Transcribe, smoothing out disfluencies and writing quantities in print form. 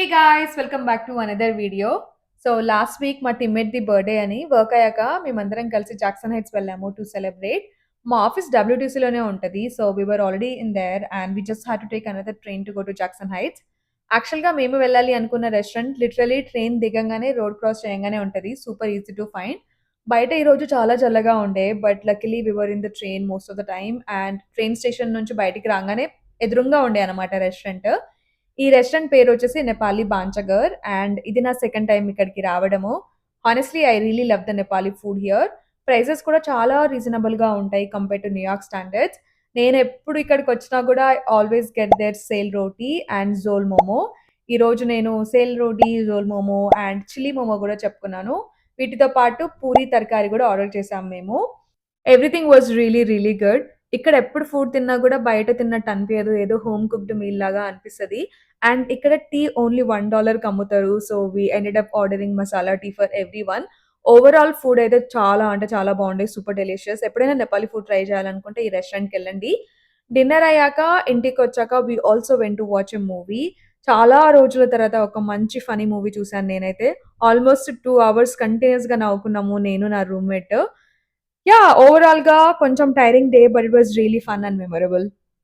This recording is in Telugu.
Hey guys, welcome back to another video. So last week మా టీమ్మేట్ ది బర్త్డే అని వర్క్ అయ్యాక మేమందరం కలిసి జాక్సన్ హైట్స్ వెళ్ళాము టు సెలబ్రేట్. మా ఆఫీస్ డబ్ల్యూటీసీలోనే ఉంటుంది. So we were already in there and we just had to take another train to go to Jackson Heights. యాక్చువల్గా మేము వెళ్ళాలి అనుకున్న రెస్టారెంట్ లిటరలీ ట్రైన్ దిగంగానే రోడ్ క్రాస్ చేయగానే ఉంటుంది. Super easy to find. బయట ఈరోజు చాలా చల్లగా ఉండే but luckily we were in the train most of the time and train station నుంచి బయటికి రాగానే ఎదురుగా ఉండే అనమాట రెస్టారెంట్. ఈ రెస్టారెంట్ పేరు వచ్చేసి నేపాలీ బాంచగర్ అండ్ ఇది నా సెకండ్ టైం ఇక్కడికి రావడము. Honestly I really love the Nepali food here. Prices కూడా చాలా రీజనబుల్ గా ఉంటాయి కంపేర్ టు న్యూయార్క్ స్టాండర్డ్స్. నేను ఎప్పుడు ఇక్కడికి వచ్చినా కూడా always get there sel roti and jhol momo. ఈ రోజు నేను సేల్ రోటీ, జోల్ మోమో అండ్ చిల్లీ మోమో కూడా చెప్పుకున్నాను. వీటితో పాటు పూరి తరకారీ కూడా ఆర్డర్ చేసాం మేము. Everything was really really good. ఇక్కడ ఎప్పుడు ఫుడ్ తిన్నా కూడా బయట తిన్నట్టు అనిపించదు. ఏదో హోమ్ కుక్డ్ మీల్ లాగా అనిపిస్తది. అండ్ ఇక్కడ టీ ఓన్లీ $1కి అమ్ముతారు. So we ended up ordering masala tea for everyone. Overall food అయితే చాలా అంటే చాలా బాగుండే. Super delicious. ఎప్పుడైనా నేపాలీ ఫుడ్ ట్రై చేయాలనుకుంటే ఈ రెస్టారెంట్‌కి వెళ్ళండి. డిన్నర్ అయ్యాక ఇంటికొచ్చాక we also went to watch a movie. చాలా రోజుల తర్వాత ఒక మంచి ఫన్నీ మూవీ చూసాను నేనైతే. ఆల్మోస్ట్ 2 అవర్స్ కంటిన్యూయస్‌గా నవ్వుకున్నాము నేను నా రూమ్‌మేట్. యాహ్! ఓవరాల్‌గా కొంచెం tiring day but it was really fun and memorable.